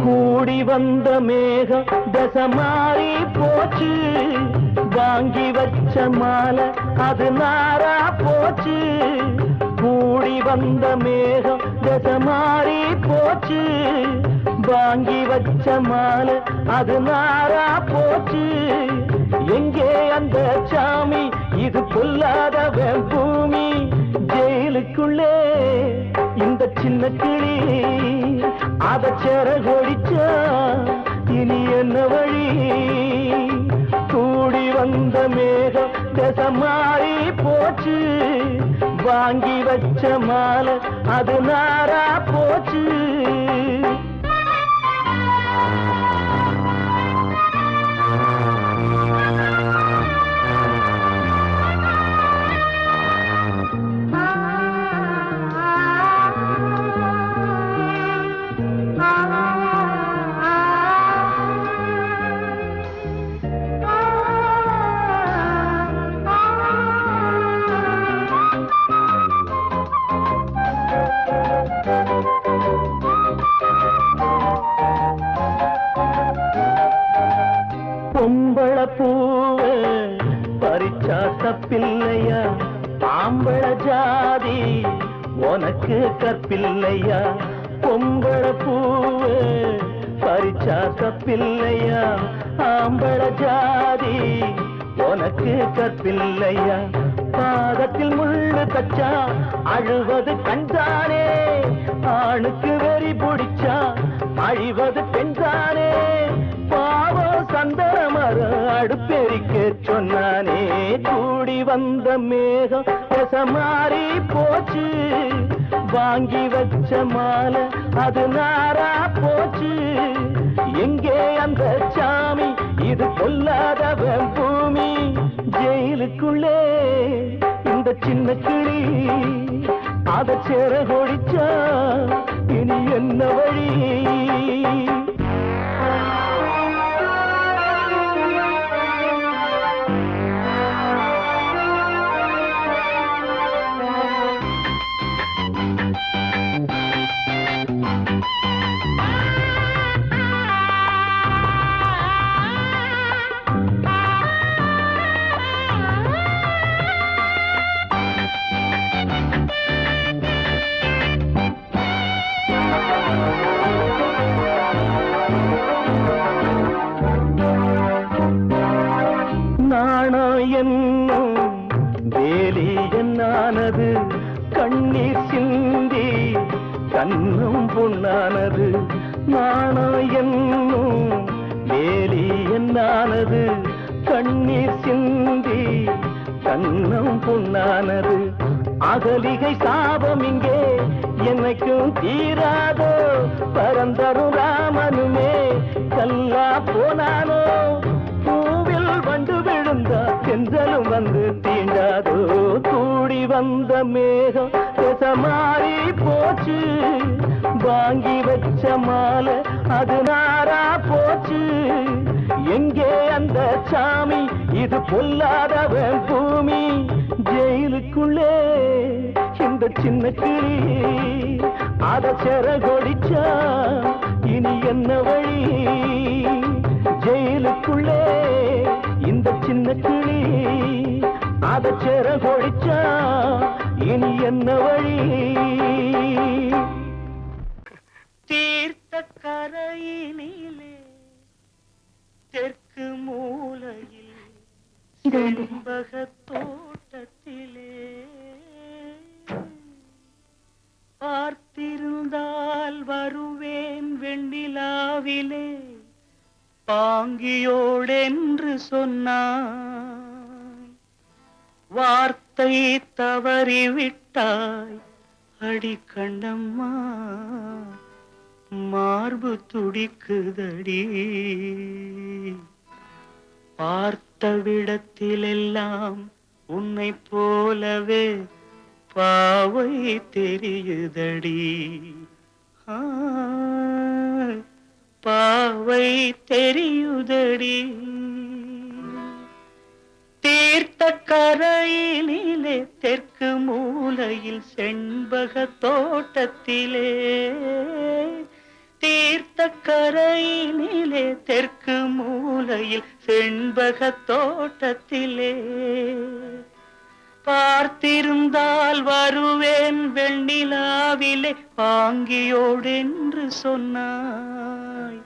கூடி வந்த மேகம் தசை மாறி போச்சு, வாங்கி வச்ச மாலை அது நாரா போச்சு. கூடி வந்த மேகம் தசை மாறி போச்சு, வாங்கி வச்ச மாலை அது நாரா போச்சு. எங்கே அந்த சாமி, இது பொல்லாதவன் பூமி. ஜெயிலுக்குள்ளே இந்த சின்ன கிளி அத செரகொடிச்சா இனி என்ன வழி? கூடி வந்த மேகம் தசை மாறி போச்சு, வாங்கி வச்ச மாலை அது நாரா போச்சு. பொம்பள பூவ பறிச்சா தப்பில்லையா, ஆம்பள ஜாதி உனக்கு கற்பில்லையா. பொம்பள பூவ பறிச்சா தப்பில்லையா, ஆம்பள ஜாதி உனக்கு கற்பில்லையா. பாதத்தில் முள்ளு தச்சா அழுவது கண்தானே, ஆணுக்கு வெறி பிடிச்சா அழிவது பெண்தானே. பாவம் சந்தன மரம் அடுப்பெரிக்க சொன்னானே. கூடி வந்த மேகம் தசை மாறி போச்சு, வாங்கி வச்ச மாலை அது நாரா போச்சு. எங்கே அந்த சாமி, இது பொல்லாதவன் பூமி. ஜெயிலுக்குள்ளே இந்த சின்ன கிளி அத செரகொடிச்சா இனி என்ன வழி? என்னும் வேலி என்னானது, கண்ணீர் சிந்தி கண்ணும் பொன்னானது. நாணம் என்னும் வேலி என்னானது, கண்ணீர் சிந்தி கண்ணும் பொன்னானது. அகலிகை சாபம் இங்கே என்னைக்கும் தீராதோ, பரந்தரும் ராமனுமே கல்லா போனானோ. பூவில் வண்டு விழுந்தா செஞ்சலும் வந்து தீண்டாதோ. கூடி வந்த மேகம் தசை மாறி போச்சு, வாங்கி வச்ச மாலை அது நாரா போச்சு. எங்கே அந்த சாமி, இது பொல்லாதவன் பூமி. ஜெயிலுக்குள்ளே இந்த சின்ன கிளி அத செரகொடிச்சா இனி என்ன வழி? ஜெயிலுக்குள்ளே இந்த சின்ன கிளி அத செரகொடிச்சா இனி என்ன வழி? தீர்த்த கரையினிலே தெற்கு மூலையில் செண்பக தோட்டத்திலே பார்த்திருந்தால் வருவேன் வெண்ணிலாவிலே, பாங்கியோடென்று சொன்னாய். வார்த்தை தவறிவிட்டாய் அடி கண்ணம்மா, மார்பு துடிக்குதடி. பார்த்த விடத்திலெல்லாம் உன்னை போலவே பாவை தெரியுதடி. பாவை தெரியுதடி. தீர்த்த கரையினிலே தெற்கு மூலையில் செண்பக தோட்டத்திலே, தீர்த்த கரையினிலே தெற்கு மூலையில் செண்பக தோட்டத்திலே பார்த்திருந்தால் வருவேன் வெண்ணிலாவிலே பாங்கியோடென்று சொன்னாய்.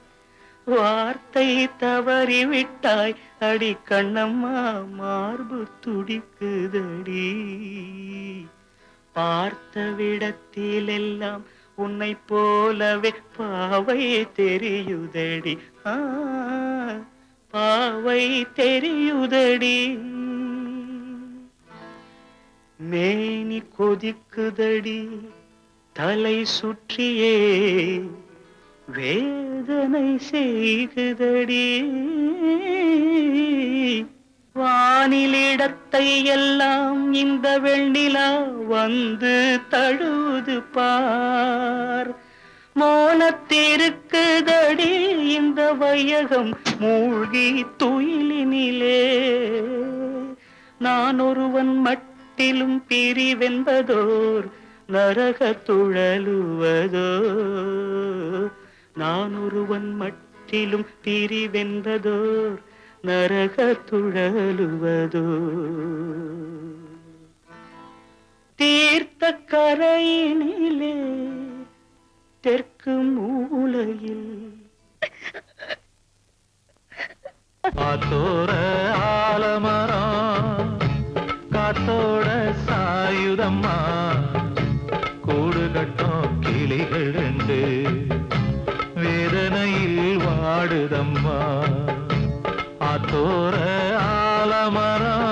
வார்த்தை தவறிவிட்டாய் அடி கண்ணம்மா, மார்பு துடிக்குதடி. பார்த்த விடத்திலெல்லாம் உன்னை போலவே பாவை தெரியுதடி. பாவை தெரியுதடி. மேனி கொதிக்குதடி, தலை சுற்றியே வேதனை செய்குதடி. வானிலிடத்தை எல்லாம் இந்த வெண்ணிலா வந்து தழுவுது பார். மோனத்திருக்குதடி இந்த வையகம் மூழ்கி துயிலினிலே. நான் ஒருவன் மட்டிலும் பிரிவென்பதோர் நரக துழலுவதோ. நான் ஒருவன் மட்டிலும் பிரிவென்பதோர் நரக துழலுவதோ. தீர்த்த கரையினிலே தெற்கு மூலையில் காத்தோர ஆலமரம் காத்தோட சாயுதம்மா, கூடு கட்டும் கிளிகள் ரெண்டு வேதனையில் வாடுதம்மா. ஆத்தோர ஆலமரம்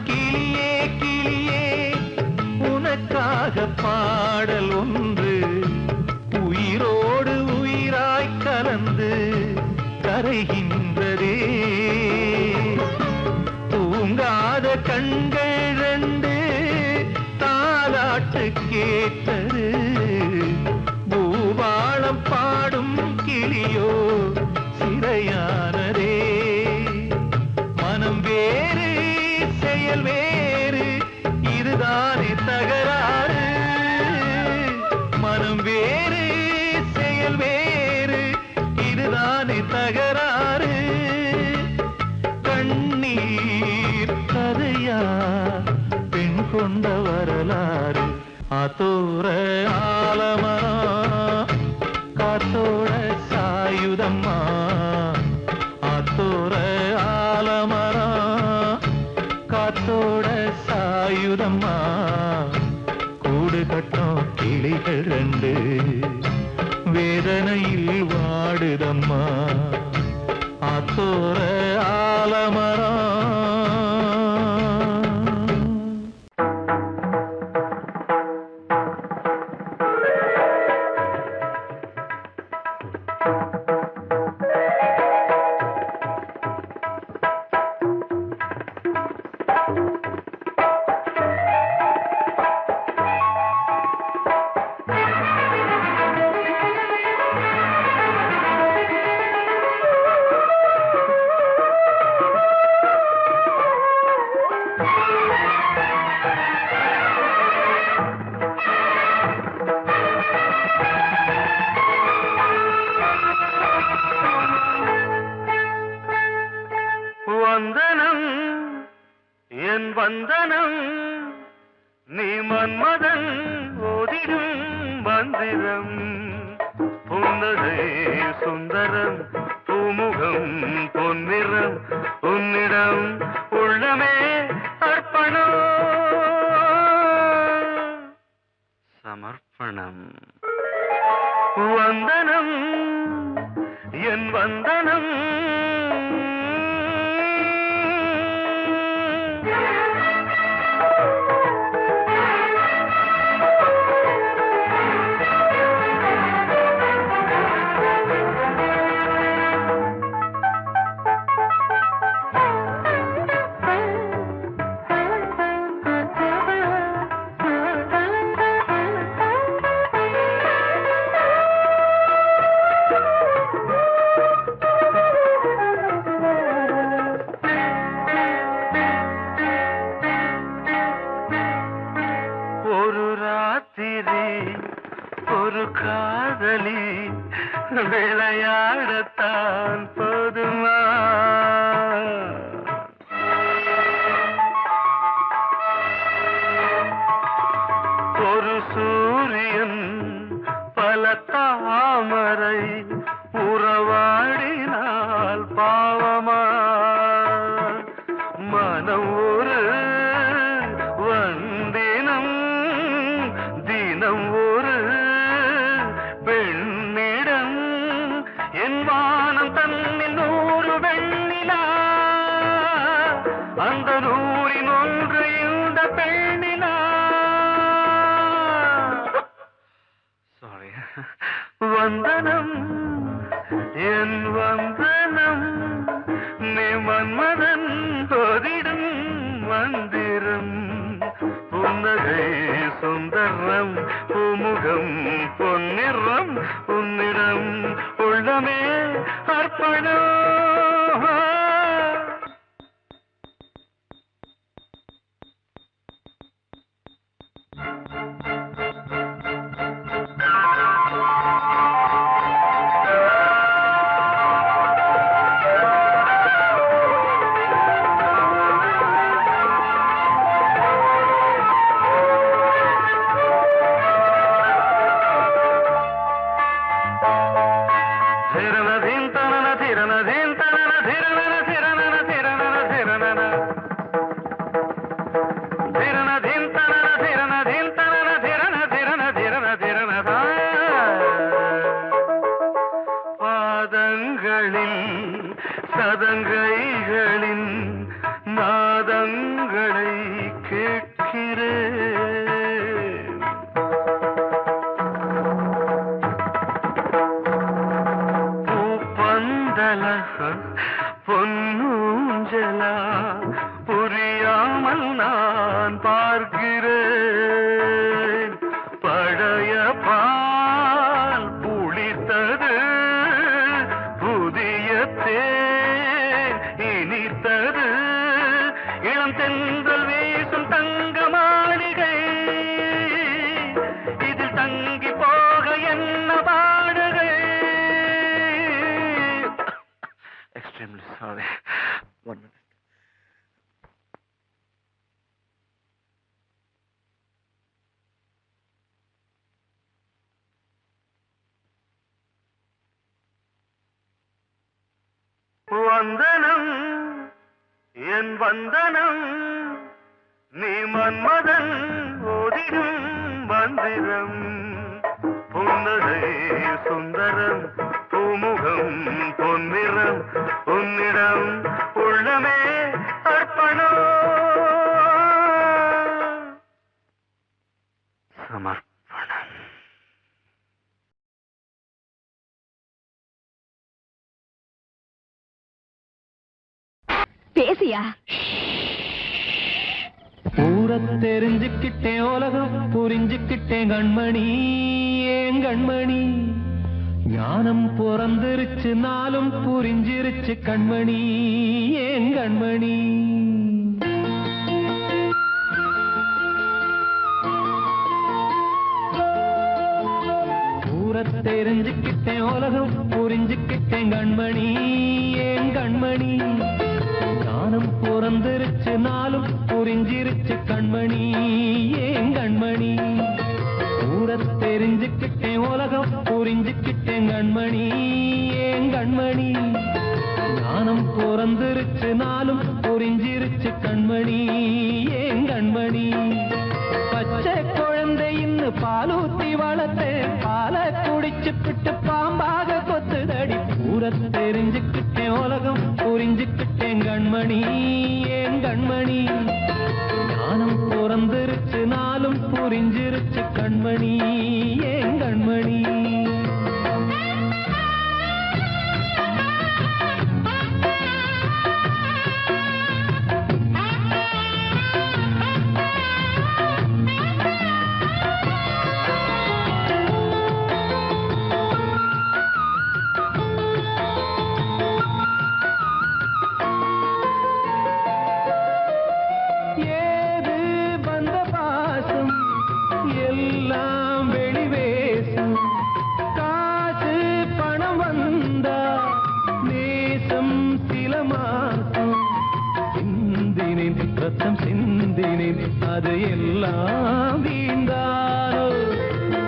கிளியே கிளியே உனக்காக பாடல் ஒன்று உயிரோடு உயிராய் கலந்து கரைகின்றதே. தூங்காத கண்கள் ரெண்டு தாலாட்டு கேட்டது. பூபாளம் பாடும் கிளியோ சிறையானதே. மனம் வேறு செயல் வேறு, இதுதானே தகராறு. மனம் வேறு செயல் வேறு, இதுதானே தகராறு. கண்ணீர் கதையா பெண் கொண்ட வரலாறு. ஆத்தோர ஆலமரம் காத்தோட சாயுதம்மா. ஆத்தோர ஆலமரம் காத்தோட சாயுதம்மா, கூடு கட்டும் கிளிகள் ரெண்டு வேதனையில் வாடுதம்மா. ஆத்தோர ஆலமரம் வந்தனம் என் வந்தனம், நீ மன்மதன் ஓதிடும் மந்திரம். புன்னகை சுந்தரம், பூமுகம் பொன்னிறம், உன்னிடம் உள்ளமே அர்ப்பணம் சமர்ப்பணம். சமர்ப்பணம். வந்தனம் என் வந்தனம். ஒரு காதலி விளையாடத்தான் போதுமா? ஒரு சூரியன் பல தாமரை உறவாடினால் பாவமா? மனம் ஒரு வந்தினம் தினம் ஒரு பெண்ணிடம் என் வானம் தன்னில் 100 வெண்ணிலா அந்த 100இன் ஒன்று இந்த பெண்ணிலா. சாரி. வந்தனம் என் வந்தனம் நீ மன்மதன் போதிடும் மந்திரம். புன்னகை சுந்தரம் பூமுகம் பொன்னிறம் உன்னிடம் உள்ளமே அர்ப்பணம். பாதங்களில் சதங்கைகளின் நாதங்களை கேட்கிறேன். பூப்பந்தல பொன்னூஞ்சலா புரியாமல் நான் பார்க்கிறேன். பழைய பால் புளித்தது புதிய தேன் இனித்தது இளம் தென்றல் வீசும் தங்க மாளிகை இதில் தங்கி போக என்ன பாடுகை. Extremely sorry. 1 minute. வந்தனம் என் வந்தனம் நீ மன்மதன் ஓதிடும் மந்திரம். புன்னகை சுந்தரம் பூமுகம் பொன்னிறம் உன்னிடம் உள்ளமே அர்ப்பணம். சமர்ப்பணம். பேசியா? ஊரை தெரிஞ்சுக்கிட்டேன் உலகம் புரிஞ்சுக்கிட்டேன் கண்மணி ஏன் கண்மணி. ஞானம் பிறந்திருச்சு நாளும் புரிஞ்சிருச்சு கண்மணி ஏன் கண்மணி. ஊரை தெரிஞ்சுக்கிட்டேன் உலகம் புரிஞ்சுக்கிட்டேன் கண்மணி ஏன் கண்மணி. ஞானம் பிறந்திருச்சு நாளும் புரிஞ்சிருச்சு கண்மணி ஏன் கண்மணி. ஊரை தெரிஞ்சுக்கிட்டேன் உலகம் புரிஞ்சுக்கிட்டேன் கண்மணி ஏன் கண்மணி. ஞானம் பிறந்திருச்சு நாளும் புரிஞ்சிருச்சு கண்மணி ஏன் கண்மணி. பச்சை குழந்தை இன்னும் பாலூத்தி வளர்த்தேன் பாலை குடிச்சுப்பிட்டு பாம்பாக கொத்துதடி ஊர தெரிஞ்சுக்கிட்டேன் உலகம் புரிஞ்சுக்கிட்டேன் கண்மணி ஏன் கண்மணி ஞானம் பிறந்திருச்சு நாளும் புரிஞ்சிருச்சு கண்மணி ஏன் கண்மணி அது எல்லாம் வீண்டானோ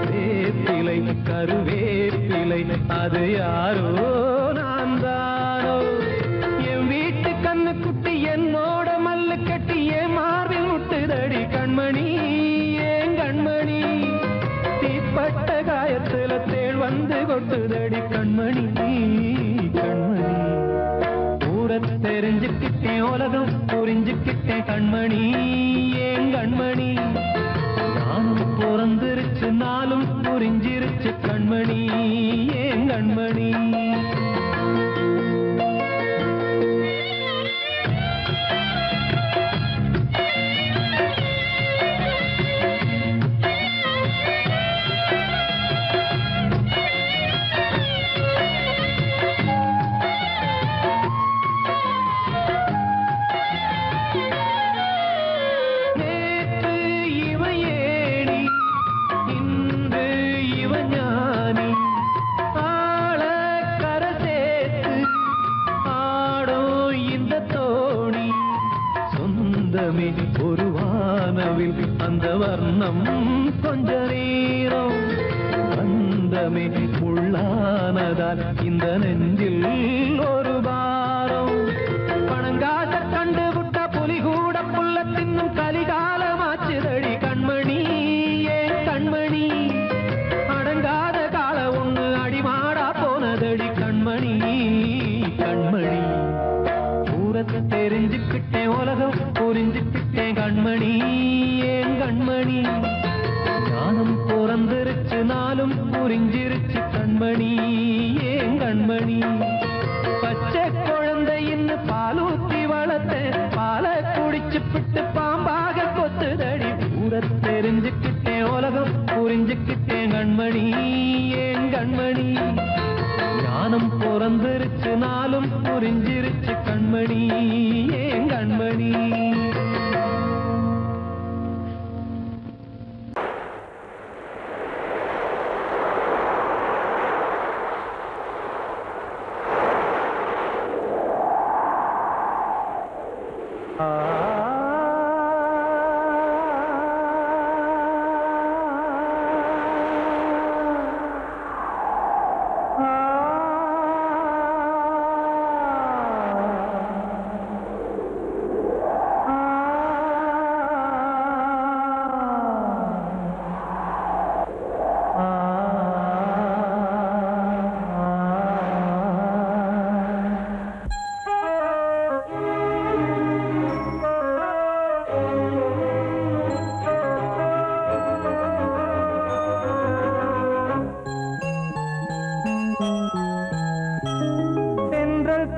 வேப்பிலை கருவேப்பிலை அது யாரோ நான் தானோ என் வீட்டு கண்ணு குட்டி என்னோட மல்லு கட்டி என் மார்பில் முட்டுதடி கண்மணி ஏன் கண்மணி தீப்பட்ட காயத்துல தேள் வந்து கொட்டுதடி கண்மணி கண்மணி ஊர தெரிஞ்சுக்கிட்டேன் உலகம் புரிஞ்சுக்கிட்டேன் கண்மணி ஏன் கண்மணி நானும் பிறந்திருச்சு நாளும் புரிஞ்சிருச்சு கண்மணி ஏன் கண்மணி ஒரு வானவில் அந்த வர்ணம் கொஞ்ச நேரம் வந்தமே உள்ளானதால் இந்த நெஞ்சில் ஒரு பாரம் பணங்காச கண்டு விட்ட புலி கூட புல்ல தின்னும் கலிகாலமாச்சுதடி கண்மணி ஏன் கண்மணி அடங்காத கால ஒண்ணு அடிமாடா போனதடி கண்மணி கண்மணி ஊரத்தை தெரிஞ்சுக்கிட்டேன் உலகம் புரிஞ்சுக்கிட்டேன் கண்மணி ஏன் கண்மணி ஞானம் பிறந்திருச்சு நாளும் புரிஞ்சிருச்சு கண்மணி ஏன் கண்மணி பச்சை குழந்தையின்னு பாலூத்தி வளர்த்தேன் பாலை குடிச்சுப்பிட்டு பாம்பாக கொத்துதடி ஊர தெரிஞ்சுக்கிட்டேன் உலகம் புரிஞ்சுக்கிட்டேன் கண்மணி ஏன் கண்மணி ஞானம் பிறந்திருச்சு நாளும் புரிஞ்சிருச்சு கண்மணி ஏன் கண்மணி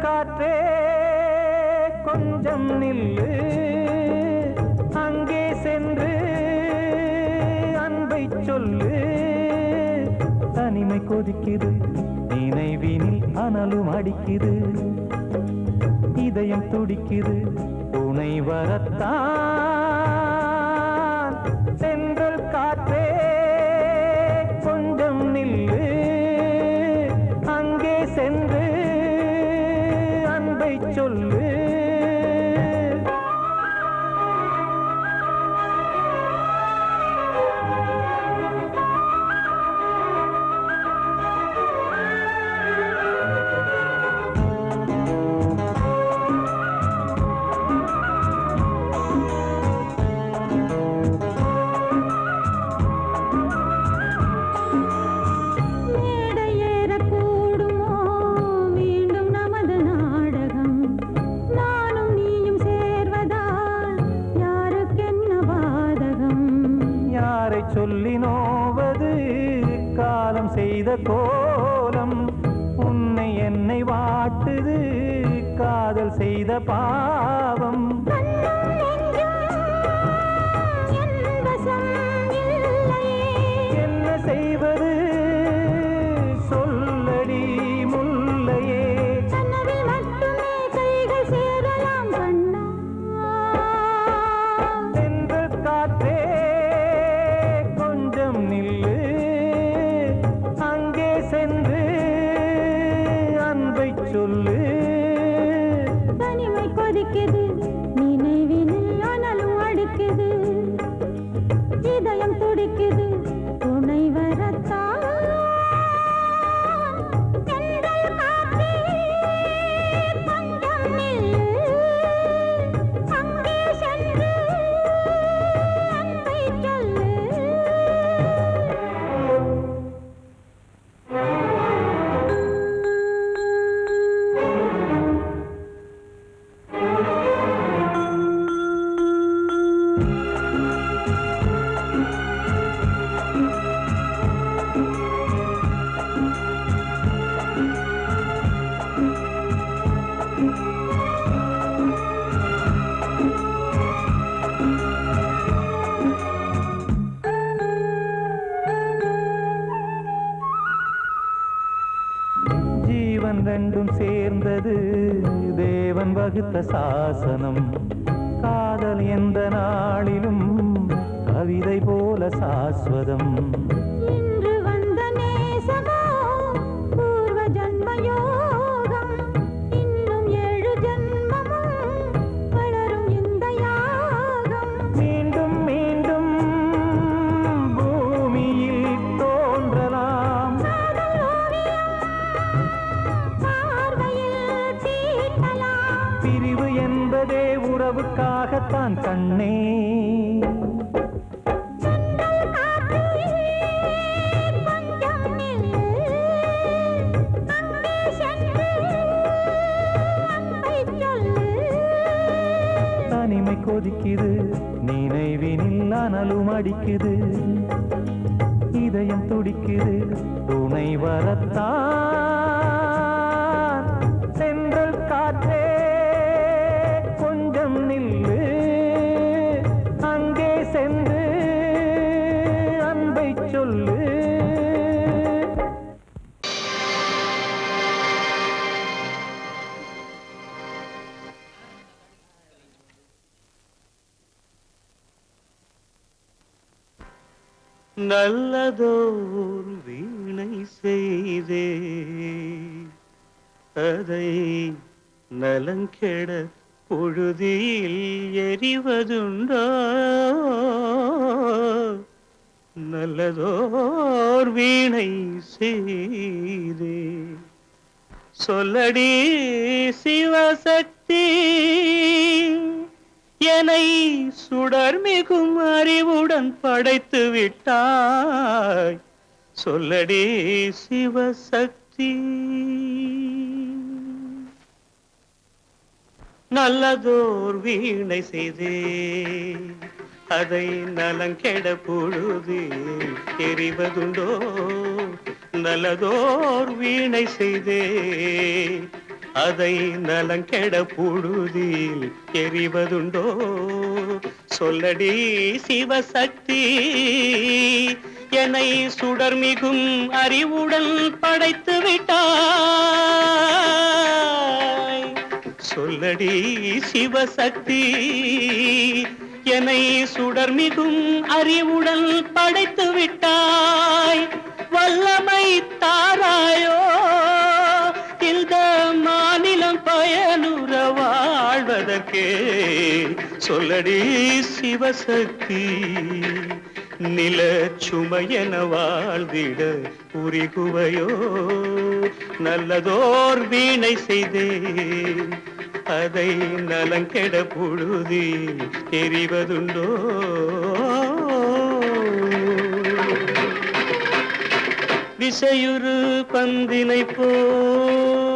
காற்றே கொஞ்சம் நில்லு அங்கே சென்று அன்பை சொல்லு தனிமை கொதிக்குது நினைவினில் அனலும் அடிக்குது இதயம் துடிக்குது துணை வரத்தான் சென்றல் காற்றே கொஞ்சம் நில்லு அங்கே சென்று அன்பை சொல்லு சொல்லி நோவது காலம் செய்த கோலம். உன்னை என்னை வாட்டுது காதல் செய்த பாவம். என்ன செய்வது சொல்லடி முல்லையே. சென்ற காற்றே கொஞ்சம் நில்லு, அங்கே சென்று அன்பை சொல்லு. தனிமை கொதிக்குது நினைவினில் அனலும் அடிக்குது, இதயம் துடிக்குது துணை வரத்தான். தென்றல் காற்றே கொஞ்சம் நில்லு, அங்கே சென்று அன்பை சொல்லு. ஜீவன் ரெண்டும் சேர்ந்தது தேவன் வகுத்த சாசனம். காதல் எந்த நாளிலும் கவிதை போல சாஸ்வதம். இன்று வந்த நேசமோ பூர்வ ஜன்ம யோகம், இன்னும் 7 ஜன்மமும் வளரும் இந்த யாகம். மீண்டும் மீண்டும் பூமியில் தோன்றலாம். காதல் ஓவியம் பார்வையில் தீட்டலாம். பிரிவு என்பதே உறவுக்காகத்தான் கண்ணே. தென்றல் காற்றே கொஞ்சம் நில்லு, அங்கே சென்று அன்பை சொல்லு. தனிமை கொதிக்குது நினைவினில் அனலும் அடிக்குது, இதயம் துடிக்குது துணை வரத்தான். சென்றல் காற்றே கொஞ்சம் நில்லு, அங்கே சென்று அன்பை சொல்லு. நல்லதோர் வீணை செய்தே அதை நலங்கெட பொழுதில் எறிவதுண்டோ. நல்லதோர் வீணை செய்தே சொல்லடி சிவசக்தி, என்னை சுடர்மிகும் அறிவுடன் படைத்து விட்டாய். சொல்லடி சிவசக்தி. நல்லதோர் வீணை செய்தே அதை நலங்கெட பொழுது எறிவதுண்டோ. நல்லதோர் வீணை செய்தே அதை நலங்கெட பொழுதில் எறிவதுண்டோ. சொல்லடி சிவசக்தி, என்னை சுடர்மிகும் அறிவுடன் படைத்து விட்டாய். சொல்லடி சிவசக்தி, என்னை சுடர்மிகும் அறிவுடன் படைத்து விட்டாய். வல்லமை தாராயோ இந்த மாநிலம் பயனுற வாழ்வதற்கே. சொல்லடி சிவசக்தி, நில சுமையென வாழ்ந்திட உரிகுவையோ. நல்லதோர் வீணை செய்தே அதை நலங்கெட பொழுதி எறிவதுண்டோ. விசையுறு பந்தினை போல்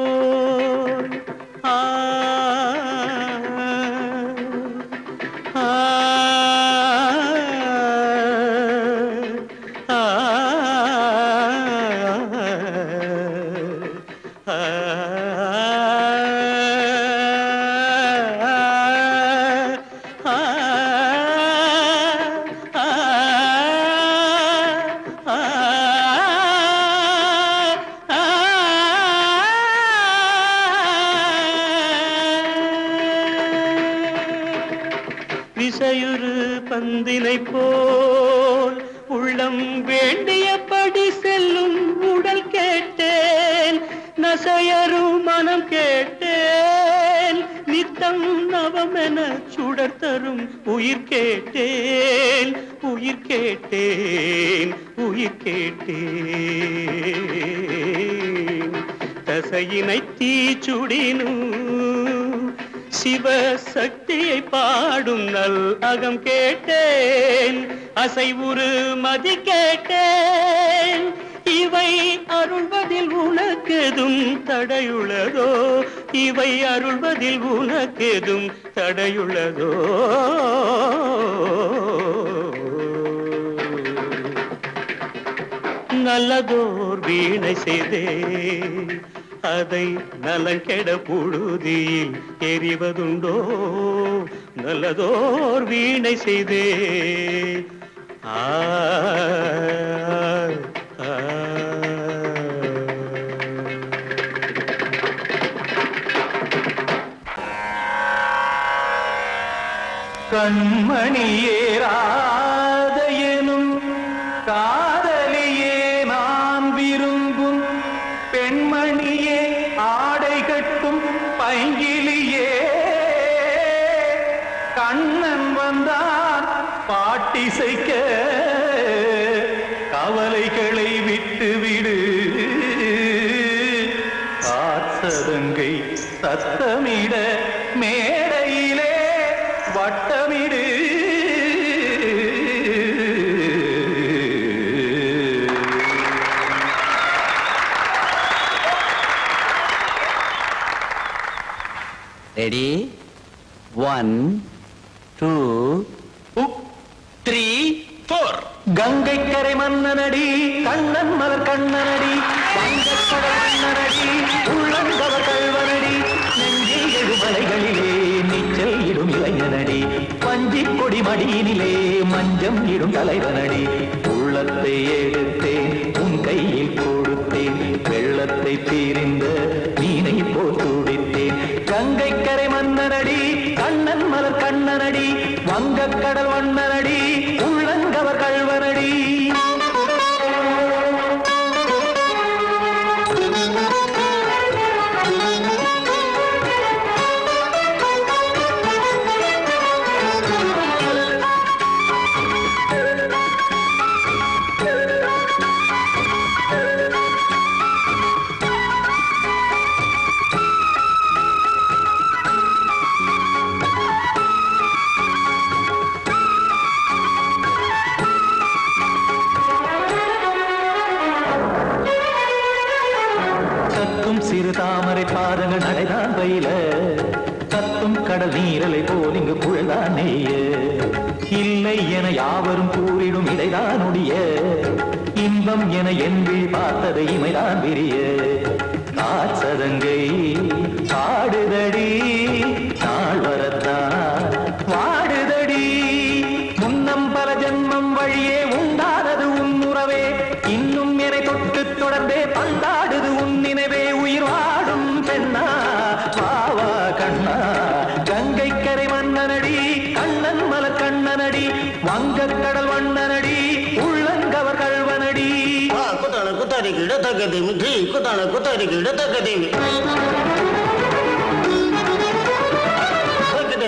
திசையுறு பந்தினை போல் உள்ளம் வேண்டியபடி செல்லும் உடல் கேட்டேன், நசையரும் மனம் கேட்டேன், நித்தம் நவமென சுடர் தரும் உயிர் கேட்டேன், உயிர் கேட்டேன், உயிர் கேட்டேன். தசையினை தீச்சுடினும் சிவசக்தியை பாடும் நல் அகம் கேட்டேன், அசைவுறு மதி கேட்டேன். இவை அருள்வதில் உனக்கெதும் தடையுள்ளதோ, இவை அருள்வதில் உனக்கெதும் தடையுள்ளதோ? நல்லதோர் வீணை செய்தே அதை நலங்கெட புழுதியில் எறிவதுண்டோ? நல்லதோர் வீணை செய்தே ஆ கண்மணியேராத எனும் காதலியே நான் விரும்பும் பெண்மணியே, ஆடை கட்டும் பைங்கிலியே, கண்ணன் வந்தான் பாட்டிசைக்க கவலைகளை விட்டுவிடு, ஆசதங்கை சத்தமிட மேடையிலே வட்டமிடு. ரெடி 1 2 3 4. கங்கை கரை மன்னனடி, கண்ணன் மலர் கண்ணனடி, வங்கக்கடல் மன்னனடி, உள்ளங்கவர் கல்வனடி, நெஞ்சில் எழுமலைகளிலே நீச்சல் இடும் இளைஞனடி, வஞ்சிக் கொடி மடியினிலே மஞ்சம் இடும் தலைவனடி. உள்ளத்தை எடுத்தேன் உன் கையில் கொடுத்தேன், வெள்ளத்தை பிரிந்த மீனை போல் துடித்தேன். கங்கை கரை மன்னனடி, கண்ணன் மலர் கண்ணனடி, வங்கக்கடல் வண்ணனடி, உள்ளங்கவர் கல்வனடி. சிறு தாமரை பாதங்கள் நடைதான் பயில, கத்தும் கடல் நீரலை போல் இங்கு புழல்தான் நெய்ய, இல்லை என யாவரும் கூறிடும் இடைதான் உடைய, இன்பம் என என்பில் பார்த்ததை இமைதான் விரிய. காசதங்கை பாடுதடி நாள் வரத்தான் வாடுதடி, முன்னம் பல ஜன்மம் வழியே உண்டானது உன் உறவே, இன்னும் என்னை தொட்டு தொடர்ந்தே பந்தாடுது உன் நினைவே. உயிர் வாடும் பெண்ணா பாவா கண்ணா, கங்கை கரை மன்னனடி, கண்ணன் மலர் கண்ணனடி, வங்கக்கடல் வண்ணனடி, உள்ளங்கவர் கல்வனடி. குத்தான குத்தாரிக்கு இடத்தக்கதேமி டி, குத்தான குத்தாரிக்கு இடத்தக்கதேமி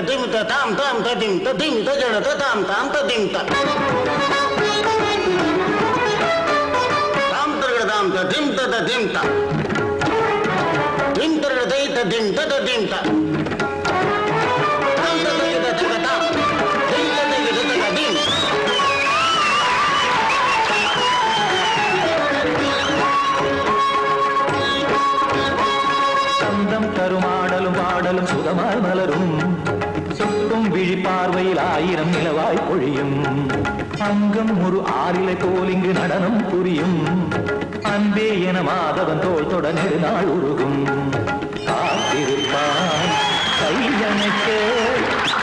திம் தாம் தாம் ததிம் ததிம் தஜன தாம் தாம் ததிம் தாம் தாம் ததிம் ததிம் தாம் திம் தரதை ததிம் ததிம் தாம் தாம் ததை ததை தாம் திம் ததை ததிம். சந்தம் தருமாடலும் பாடலும் சுகமாய் மலரும், சுட்டும் விழி பார்வையில் ஆயிரம் நிலவாய் பொழியும், அங்கம் ஒரு ஆறிலை போல் இங்கு நடனம் புரியும், அன்பே என மாதவன் தோள் தொட நெடுநாள் உருகும். காத்திருப்பான் கையணைக்க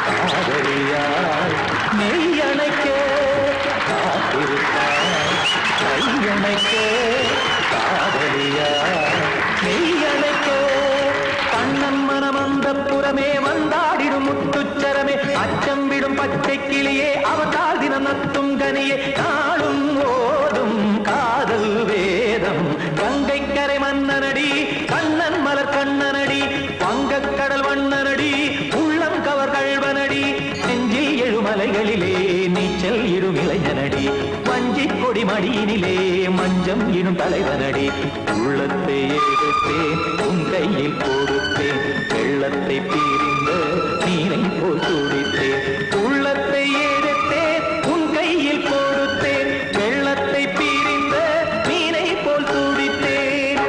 காதலியார் மெய்யணைக்க, காத்திருப்பான் கையணைக்க காதலியார் மெய்யணைக்க. கண்ணன் மனமந்த புறமே வந்தாடிடும் முத்துச்சரமே, அச்சம் விடும் பச்சை பச்சை கிளியே அவதால் தினம் நத்தும் கனியே நாளும் ஓதும் காதல் வேதம் கங்கை கரை மன்னனடி கண்ணன் மலர் கண்ணனடி வங்கக்கடல் வண்ணனடி உள்ளம் கவர் கழ்வனடி நெஞ்சில் எழுமலைகளிலே நீச்சல் இடும் இளைஞனடி வஞ்சி கொடி மடியினிலே மஞ்சம் இடும் தலைவனடி உள்ளத்தை எடுத்தேன் உன் கையில் கொடுத்தேன் வெள்ளத்தை பிரிந்த நீரை போல் துடித்தேன் உள்ளத்தை எடுத்தேன் உன் கையில் கொடுத்தேன் வெள்ளத்தை பிரிந்த நீரை போல் துடித்தேன்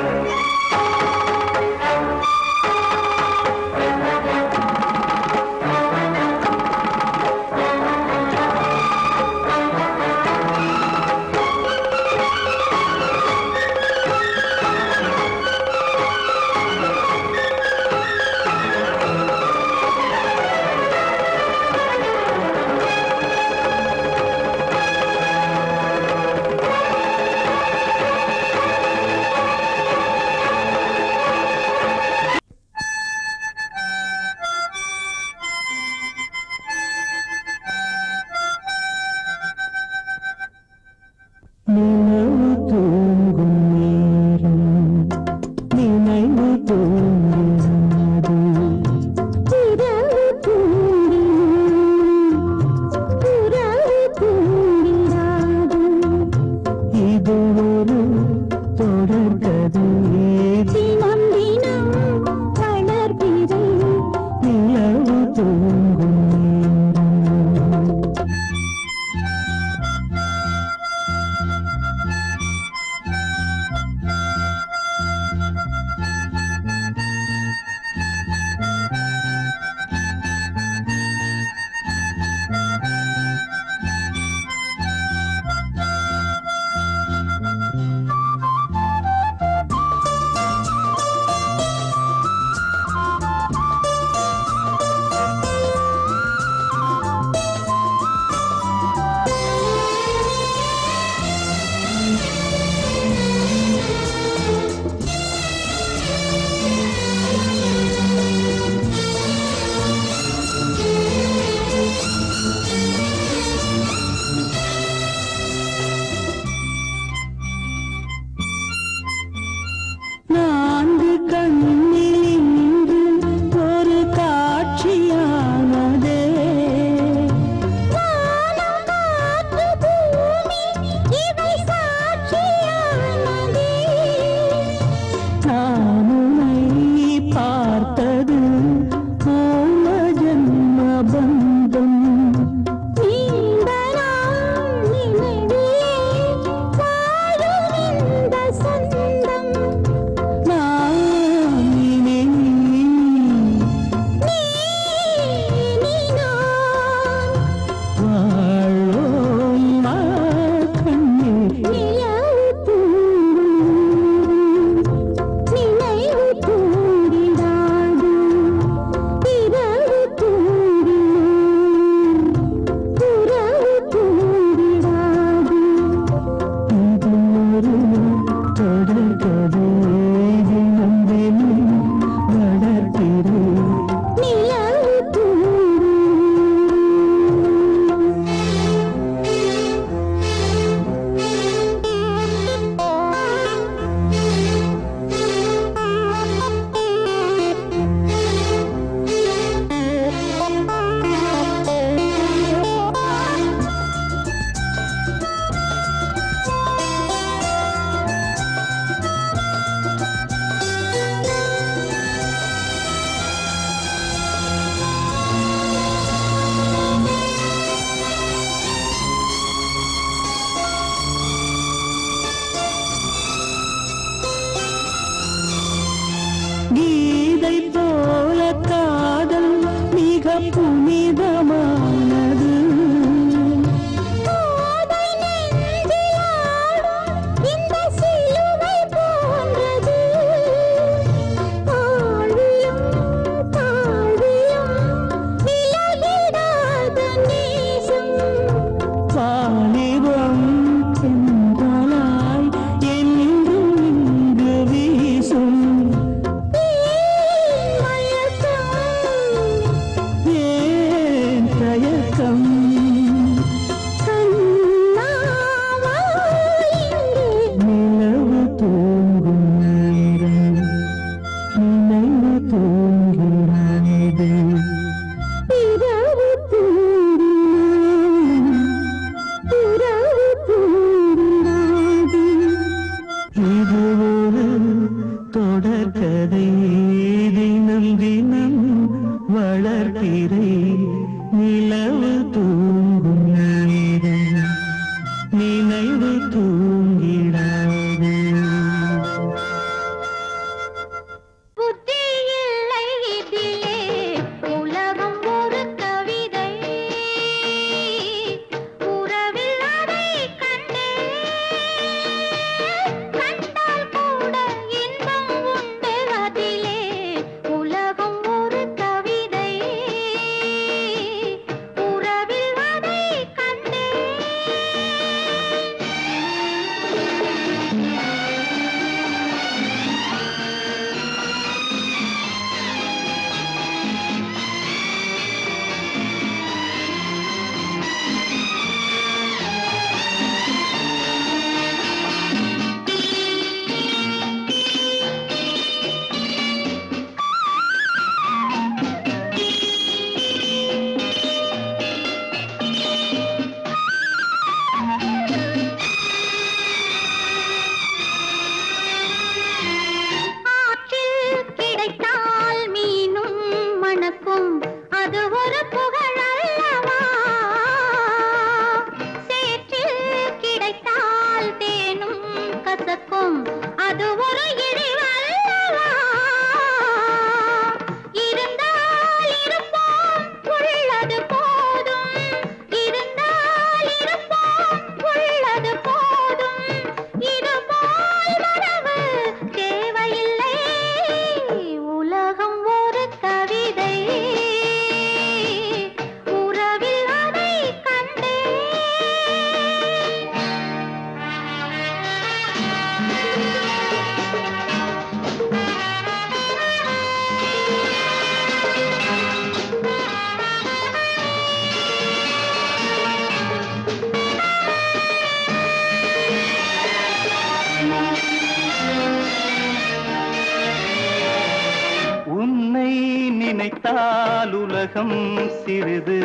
நினைத்தால் உலகம் சிறிது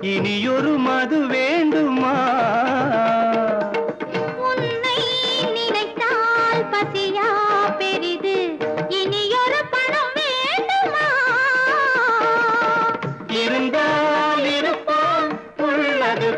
இனியொரு மது வேண்டுமா உன்னை நினைத்தால் பசியா பெரிது இனியொரு பணம் வேண்டுமா இருந்தால் இருப்போம் உள்ளது